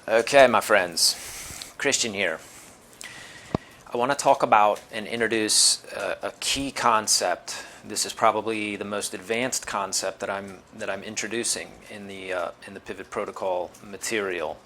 Okay, my friends, Christian here. I want to talk about and introduce a key concept. This is probably the most advanced concept that I'm introducing in the Pivot Protocol material,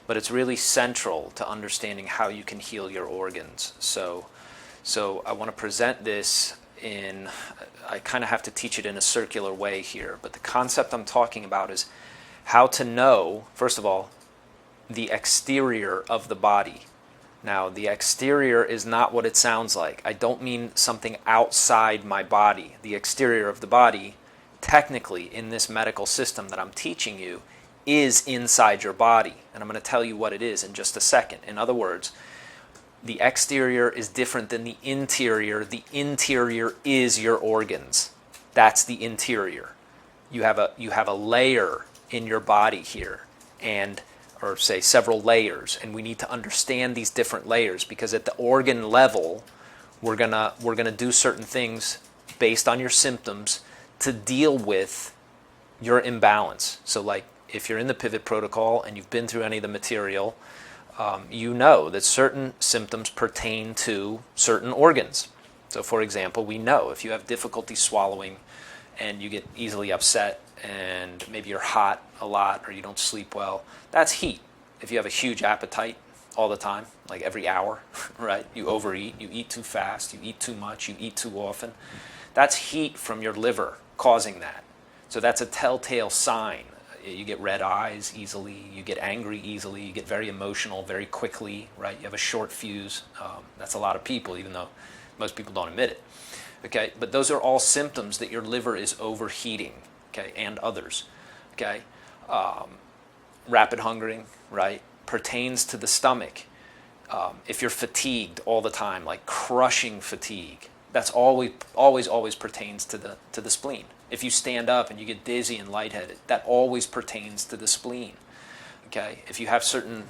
but it's really central to understanding how you can heal your organs. So I want to present this in. I kind of have to teach it in a circular way here, but the concept I'm talking about is how to know, first of all, the exterior of the body. Now, the exterior is not what it sounds like. I don't mean something outside my body. The exterior of the body, technically, in this medical system that I'm teaching you, is inside your body. And I'm going to tell you what it is in just a second. In other words, the exterior is different than the interior. The interior is your organs. That's the interior. You have a layer in your body here, or say several layers, and we need to understand these different layers, because at the organ level we're gonna do certain things based on your symptoms to deal with your imbalance. So like if you're in the Pivot Protocol and you've been through any of the material, you know that certain symptoms pertain to certain organs. So for example, we know if you have difficulty swallowing and you get easily upset and maybe you're hot a lot or you don't sleep well, that's heat. If you have a huge appetite all the time, like every hour, right? You overeat, you eat too fast, you eat too much, you eat too often. That's heat from your liver causing that. So that's a telltale sign. You get red eyes easily, you get angry easily, you get very emotional very quickly, right? You have a short fuse. That's a lot of people, even though most people don't admit it. Okay, but those are all symptoms that your liver is overheating, okay, and others, okay? Rapid hungering, right, pertains to the stomach. If you're fatigued all the time, like crushing fatigue, that's always pertains to the spleen. If you stand up and you get dizzy and lightheaded, that always pertains to the spleen, okay? If you have certain,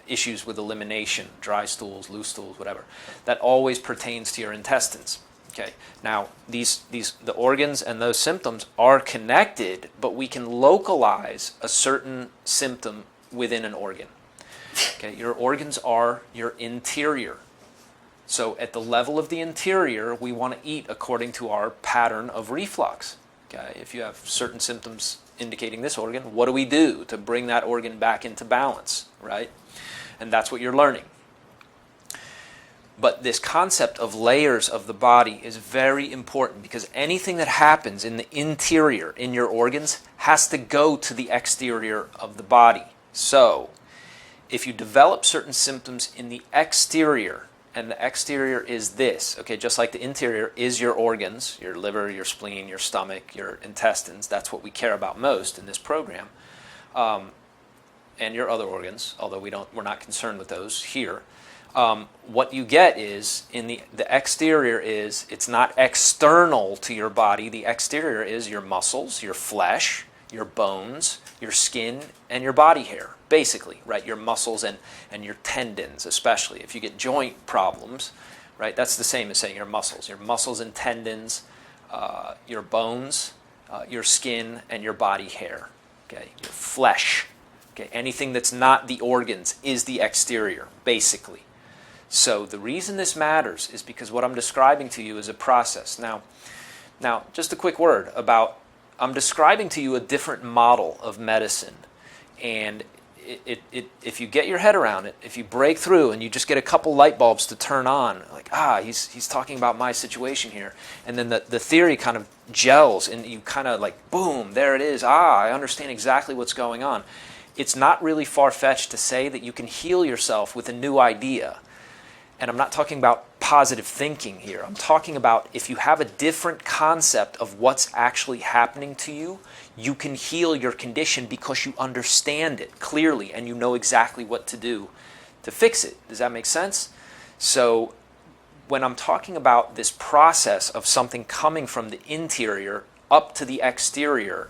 issues with elimination, dry stools, loose stools, whatever, that always pertains to your intestines. Okay. Now, the organs and those symptoms are connected, but we can localize a certain symptom within an organ. Okay. Your organs are your interior. So at the level of the interior, we want to eat according to our pattern of reflux. Okay. If you have certain symptoms indicating this organ, what do we do to bring that organ back into balance, right? And that's what you're learning. But this concept of layers of the body is very important, because anything that happens in the interior, in your organs, has to go to the exterior of the body. So, if you develop certain symptoms in the exterior, and the exterior is this, okay, just like the interior is your organs, your liver, your spleen, your stomach, your intestines, that's what we care about most in this program, and your other organs, although we're not concerned with those here. What you get is, in the exterior is, it's not external to your body. The exterior is your muscles, your flesh, your bones, your skin, and your body hair, basically, right? Your muscles and your tendons, especially. If you get joint problems, right, that's the same as saying your muscles and tendons, your bones, your skin, and your body hair, okay? Your flesh, okay? Anything that's not the organs is the exterior, basically. So the reason this matters is because what I'm describing to you is a process. Now, just a quick word about, I'm describing to you a different model of medicine. And if you get your head around it, if you break through and you just get a couple light bulbs to turn on, like, he's talking about my situation here. And then the theory kind of gels and you kind of like, boom, there it is. I understand exactly what's going on. It's not really far-fetched to say that you can heal yourself with a new idea. And I'm not talking about positive thinking here. I'm talking about if you have a different concept of what's actually happening to you, you can heal your condition because you understand it clearly and you know exactly what to do to fix it. Does that make sense? So when I'm talking about this process of something coming from the interior up to the exterior,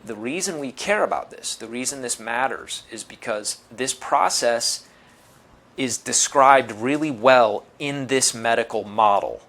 the reason we care about this, the reason this matters, is because this process is described really well in this medical model.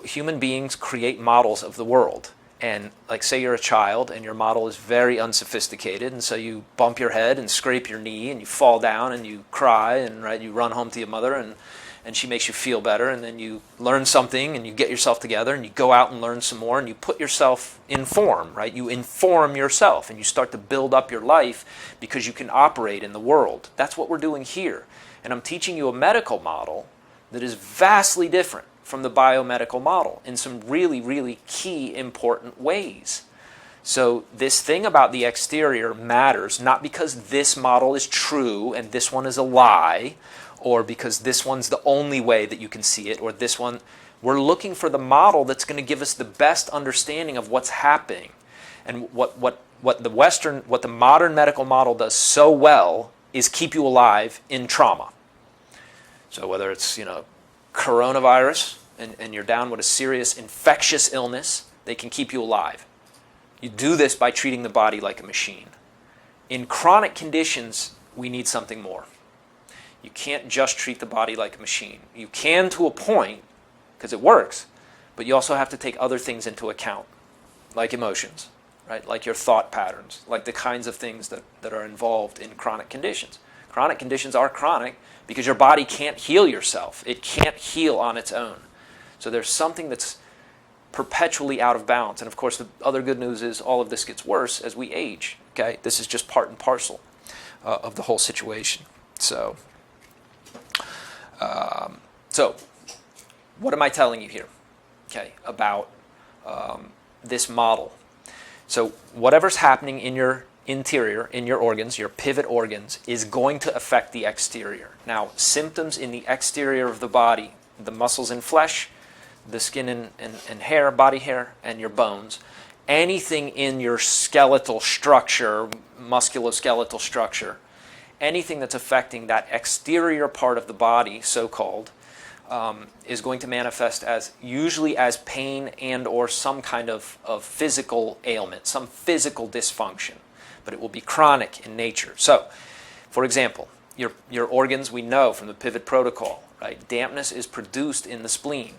Human beings create models of the world, And like say you're a child and your model is very unsophisticated, and so you bump your head and scrape your knee and you fall down and you cry and you run home to your mother and she makes you feel better, and then you learn something and you get yourself together and you go out and learn some more and you put yourself in form, right? You inform yourself and you start to build up your life because you can operate in the world. That's what we're doing here. And I'm teaching you a medical model that is vastly different from the biomedical model in some really, really key important ways. So this thing about the exterior matters not because this model is true and this one is a lie, or because this one's the only way that you can see it, or this one. We're looking for the model that's going to give us the best understanding of what's happening. And what the modern medical model does so well is keep you alive in trauma. So whether it's, coronavirus and you're down with a serious infectious illness, they can keep you alive. You do this by treating the body like a machine. In chronic conditions, we need something more. You can't just treat the body like a machine. You can to a point, because it works, but you also have to take other things into account, like emotions, right? Like your thought patterns, like the kinds of things that are involved in chronic conditions. Chronic conditions are chronic because your body can't heal yourself. It can't heal on its own. So there's something that's perpetually out of balance. And of course, the other good news is all of this gets worse as we age. Okay, this is just part and parcel of the whole situation. So what am I telling you here? Okay, about this model. So whatever's happening in your interior, in your organs, your pivot organs, is going to affect the exterior. Now, symptoms in the exterior of the body, the muscles and flesh, the skin and hair, body hair, and your bones, anything in your skeletal structure, musculoskeletal structure, anything that's affecting that exterior part of the body, so-called, is going to manifest as usually as pain and or some kind of physical ailment, some physical dysfunction, but it will be chronic in nature. So, for example, your organs, we know from the pivot protocol, right? Dampness is produced in the spleen.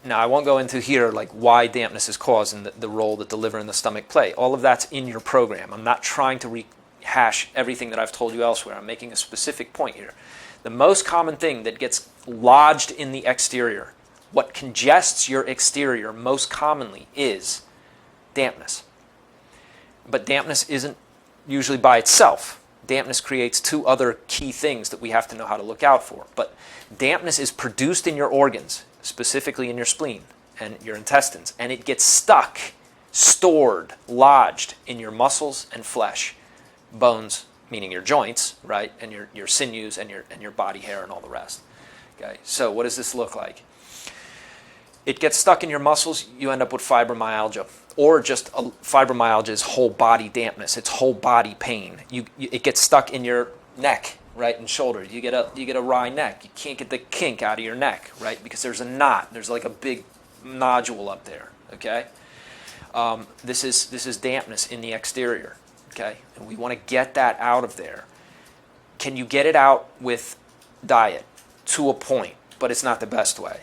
Now, I won't go into here like why dampness is caused and the role that the liver and the stomach play. All of that's in your program. I'm not trying to rehash everything that I've told you elsewhere. I'm making a specific point here. The most common thing that gets lodged in the exterior, what congests your exterior most commonly, is dampness. But dampness isn't usually by itself. Dampness creates two other key things that we have to know how to look out for. But dampness is produced in your organs, specifically in your spleen and your intestines, and it gets stuck, stored, lodged in your muscles and flesh, bones, meaning your joints, right, and your sinews and your body hair and all the rest. Okay, so what does this look like? It gets stuck in your muscles, you end up with fibromyalgia, or just fibromyalgia is whole body dampness. It's whole body pain. It gets stuck in your neck, right, and shoulder. You get a wry neck. You can't get the kink out of your neck, right, because there's a knot. There's like a big nodule up there. Okay, this is dampness in the exterior. Okay, and we want to get that out of there. Can you get it out with diet? To a point, but it's not the best way.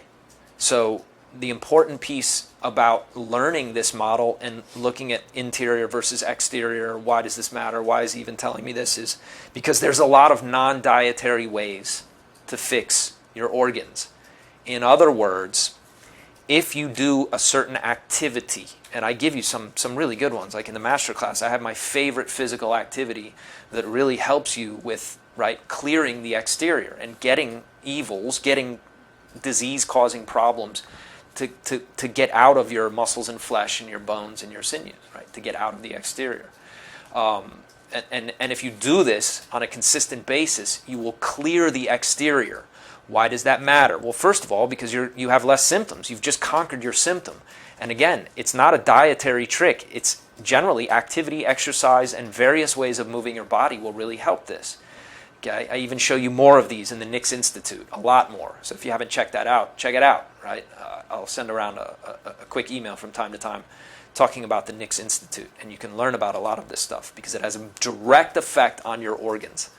So the important piece about learning this model and looking at interior versus exterior, why does this matter, why is he even telling me this, is because there's a lot of non-dietary ways to fix your organs. In other words, if you do a certain activity, and I give you some really good ones, like in the master class, I have my favorite physical activity that really helps you with, right, clearing the exterior and getting evils, getting disease-causing problems to get out of your muscles and flesh and your bones and your sinews, right, to get out of the exterior. And if you do this on a consistent basis, you will clear the exterior. Why does that matter? Well, first of all, because you have less symptoms. You've just conquered your symptom. And again, it's not a dietary trick. It's generally activity, exercise, and various ways of moving your body will really help this. Okay, I even show you more of these in the Nix Institute, a lot more. So if you haven't checked that out, check it out. Right? I'll send around a quick email from time to time talking about the Nix Institute, and you can learn about a lot of this stuff because it has a direct effect on your organs.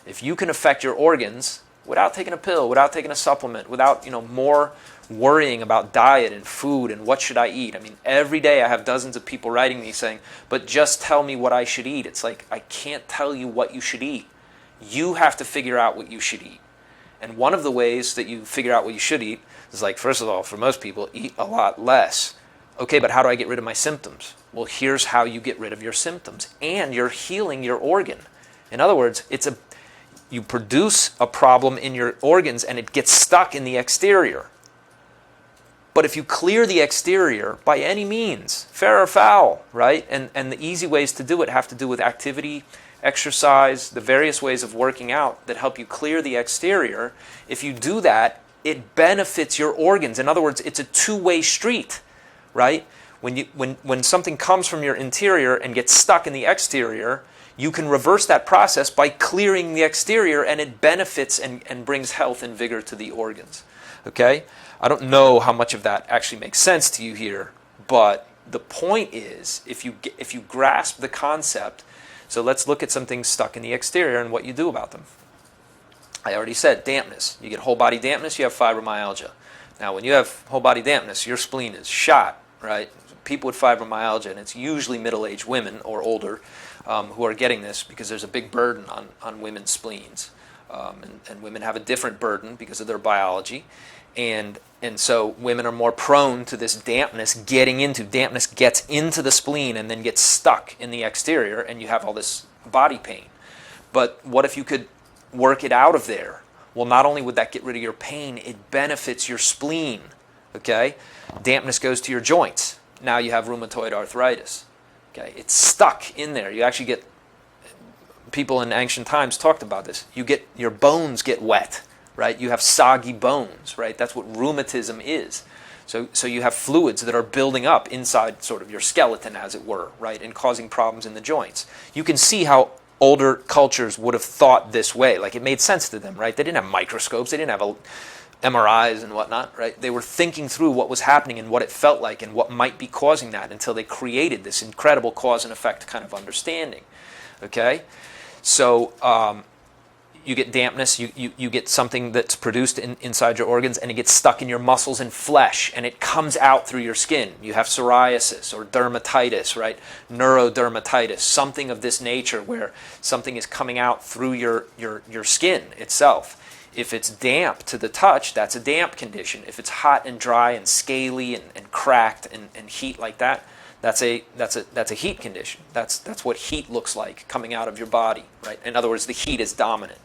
If you can affect your organs, without taking a pill, without taking a supplement, without, more worrying about diet and food and what should I eat. I mean, every day I have dozens of people writing me saying, but just tell me what I should eat. It's like, I can't tell you what you should eat. You have to figure out what you should eat. And one of the ways that you figure out what you should eat is like, first of all, for most people, eat a lot less. Okay, but how do I get rid of my symptoms? Well, here's how you get rid of your symptoms. And you're healing your organ. In other words, you produce a problem in your organs and it gets stuck in the exterior. But if you clear the exterior by any means, fair or foul, right? And the easy ways to do it have to do with activity, exercise, the various ways of working out that help you clear the exterior. If you do that, it benefits your organs. In other words, it's a two-way street, right? When something comes from your interior and gets stuck in the exterior, you can reverse that process by clearing the exterior, and it benefits and brings health and vigor to the organs. Okay? I don't know how much of that actually makes sense to you here, but the point is, if you grasp the concept, so let's look at some things stuck in the exterior and what you do about them. I already said dampness. You get whole body dampness, you have fibromyalgia. Now, when you have whole body dampness, your spleen is shot, right? People with fibromyalgia, and it's usually middle-aged women or older who are getting this because there's a big burden on women's spleens. And women have a different burden because of their biology. And so women are more prone to this dampness dampness gets into the spleen and then gets stuck in the exterior, and you have all this body pain. But what if you could work it out of there? Well, not only would that get rid of your pain, it benefits your spleen, okay? Dampness goes to your joints. Now you have rheumatoid arthritis, okay? It's stuck in there. You actually get, people in ancient times talked about this. Your bones get wet, right? You have soggy bones, right? That's what rheumatism is. So you have fluids that are building up inside sort of your skeleton, as it were, right? And causing problems in the joints. You can see how older cultures would have thought this way. Like, it made sense to them, right? They didn't have microscopes. They didn't have MRIs and whatnot, right? They were thinking through what was happening and what it felt like and what might be causing that until they created this incredible cause and effect kind of understanding, okay? So you get dampness, you get something that's produced inside your organs, and it gets stuck in your muscles and flesh, and it comes out through your skin. You have psoriasis or dermatitis, right? Neurodermatitis, something of this nature where something is coming out through your skin itself. If it's damp to the touch, that's a damp condition. If it's hot and dry and scaly and cracked and heat like that, that's a heat condition. That's what heat looks like coming out of your body, right? In other words, the heat is dominant.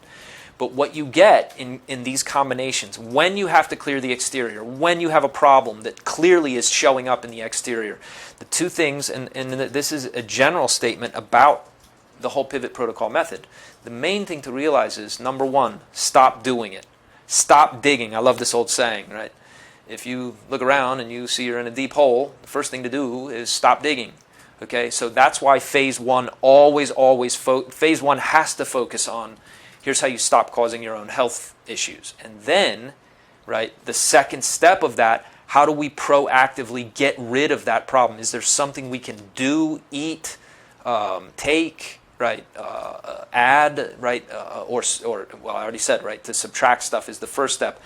But what you get in these combinations, when you have to clear the exterior, when you have a problem that clearly is showing up in the exterior, the two things, and this is a general statement about the whole pivot protocol method, the main thing to realize is, number one, stop doing it. Stop digging. I love this old saying, right? If you look around and you see you're in a deep hole, the first thing to do is stop digging. Okay, so that's why phase one phase one has to focus on, here's how you stop causing your own health issues. And then, right, the second step of that, how do we proactively get rid of that problem? Is there something we can do, eat, take, right, add, right, or well, I already said, right, to subtract stuff is the first step.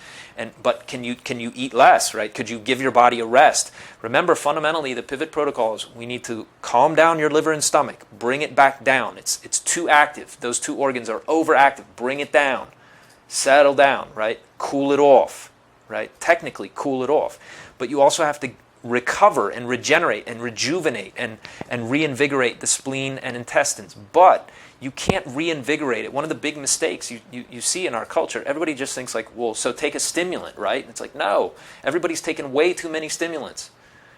But can you eat less, right? Could you give your body a rest? Remember, fundamentally, the pivot protocols, we need to calm down your liver and stomach, bring it back down. It's too active. Those two organs are overactive. Bring it down. Settle down, right? Cool it off, right? Technically, cool it off. But you also have to recover and regenerate and rejuvenate and reinvigorate the spleen and intestines. But you can't reinvigorate it. One of the big mistakes you see in our culture, everybody just thinks like, well, so take a stimulant, right? And it's like, no, everybody's taken way too many stimulants.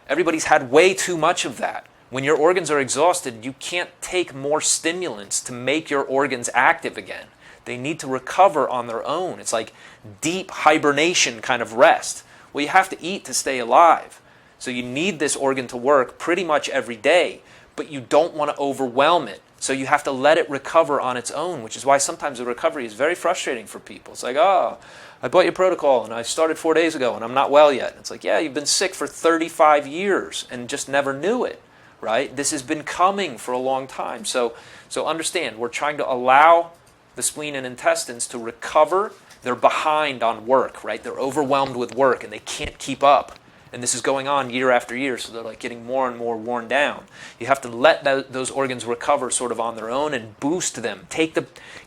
Everybody's had way too much of that. When your organs are exhausted, you can't take more stimulants to make your organs active again. They need to recover on their own. It's like deep hibernation kind of rest. Well, you have to eat to stay alive. So you need this organ to work pretty much every day, but you don't want to overwhelm it. So you have to let it recover on its own, which is why sometimes the recovery is very frustrating for people. It's like, oh, I bought your protocol and I started 4 days ago and I'm not well yet. It's like, yeah, you've been sick for 35 years and just never knew it, right? This has been coming for a long time. So understand, we're trying to allow the spleen and intestines to recover they're behind on work, right? They're overwhelmed with work and they can't keep up. And this is going on year after year, so they're like getting more and more worn down. You have to let those organs recover sort of on their own and boost them. Give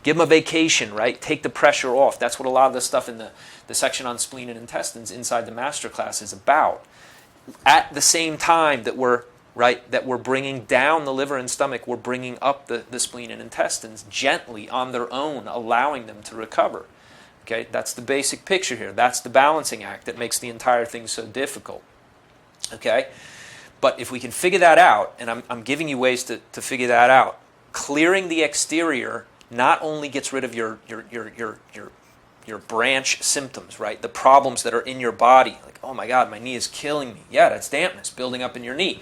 them a vacation, right? Take the pressure off. That's what a lot of the stuff in the section on spleen and intestines inside the masterclass is about. At the same time that we're bringing down the liver and stomach, we're bringing up the spleen and intestines gently on their own, allowing them to recover. Okay, that's the basic picture here. That's the balancing act that makes the entire thing so difficult. Okay, but if we can figure that out, and I'm giving you ways to figure that out, clearing the exterior not only gets rid of your branch symptoms, right? The problems that are in your body, like, oh my God, my knee is killing me. Yeah, that's dampness building up in your knee.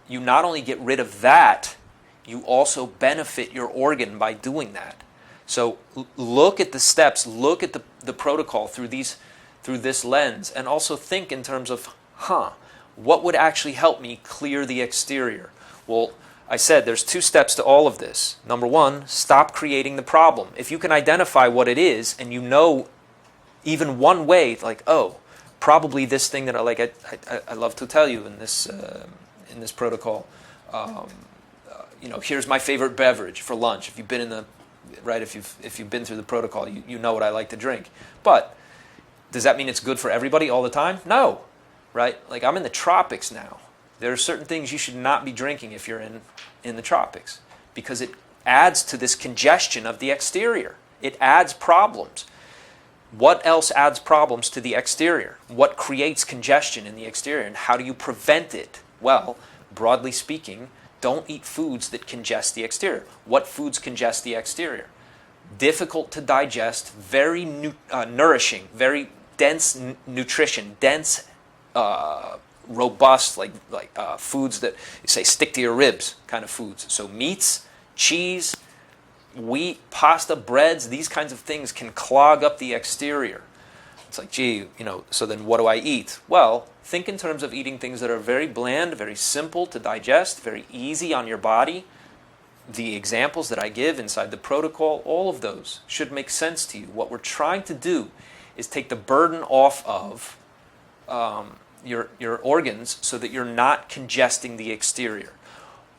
You not only get rid of that, you also benefit your organ by doing that. So look at the steps, look at the protocol through this lens, and also think in terms of, what would actually help me clear the exterior? Well, I said there's 2 steps to all of this. Number 1, stop creating the problem. If you can identify what it is, and you know even one way, like, oh, probably this thing that I love to tell you in this protocol. Here's my favorite beverage for lunch. If you've been if you've been through the protocol, you know what I like to drink. But does that mean it's good for everybody all the time? No, right? Like, I'm in the tropics now. There are certain things you should not be drinking if you're in the tropics, because it adds to this congestion of the exterior. It adds problems. What else adds problems to the exterior? What creates congestion in the exterior, and how do you prevent it? Well, broadly speaking, don't eat foods that congest the exterior. What foods congest the exterior? Difficult to digest, very nourishing, very dense nutrition, dense, robust, like foods that you say stick to your ribs kind of foods. So meats, cheese, wheat, pasta, breads, these kinds of things can clog up the exterior. It's like, gee, so then what do I eat? Well, think in terms of eating things that are very bland, very simple to digest, very easy on your body. The examples that I give inside the protocol, all of those should make sense to you. What we're trying to do is take the burden off of your organs so that you're not congesting the exterior.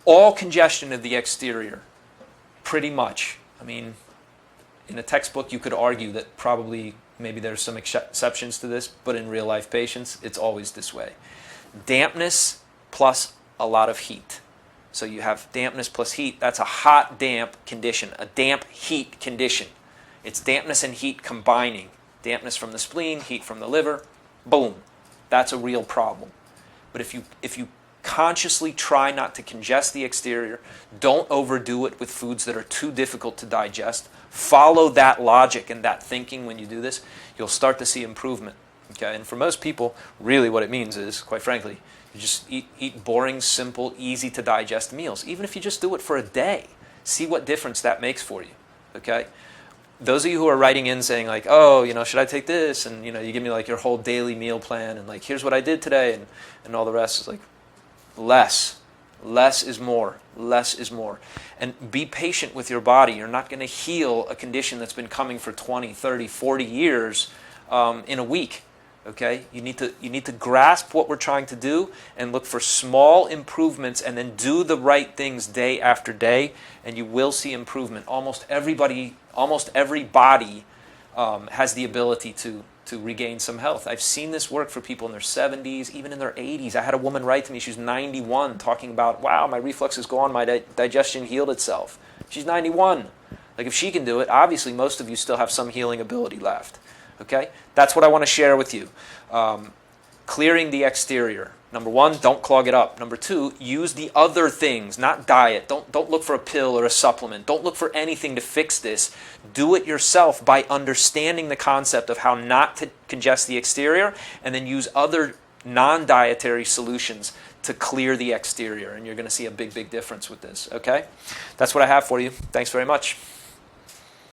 All congestion of the exterior, pretty much. I mean, in a textbook you could argue that probably maybe there's some exceptions to this, but in real life patients, it's always this way. Dampness plus a lot of heat. So you have dampness plus heat. That's a hot, damp condition, a damp heat condition. It's dampness and heat combining. Dampness from the spleen, heat from the liver, boom. That's a real problem. But if you consciously try not to congest the exterior, don't overdo it with foods that are too difficult to digest, follow that logic and that thinking when you do this, you'll start to see improvement. Okay? And for most people, really what it means is, quite frankly, you just eat boring, simple, easy to digest meals. Even if you just do it for a day, see what difference that makes for you. Okay? Those of you who are writing in saying like, oh, should I take this? And you give me like your whole daily meal plan and like, here's what I did today and all the rest. Is like, less is more. Less is more. And be patient with your body. You're not going to heal a condition that's been coming for 20, 30, 40 years in a week. Okay? You need to grasp what we're trying to do and look for small improvements and then do the right things day after day, and you will see improvement. Almost every body has the ability to regain some health. I've seen this work for people in their 70s, even in their 80s. I had a woman write to me, she was 91, talking about, wow, my reflux is gone, my digestion healed itself. She's 91. Like, if she can do it, obviously most of you still have some healing ability left. Okay? That's what I want to share with you. Clearing the exterior. Number 1, don't clog it up. Number 2, use the other things, not diet. Don't look for a pill or a supplement. Don't look for anything to fix this. Do it yourself by understanding the concept of how not to congest the exterior, and then use other non-dietary solutions to clear the exterior. And you're going to see a big, big difference with this. Okay? That's what I have for you. Thanks very much.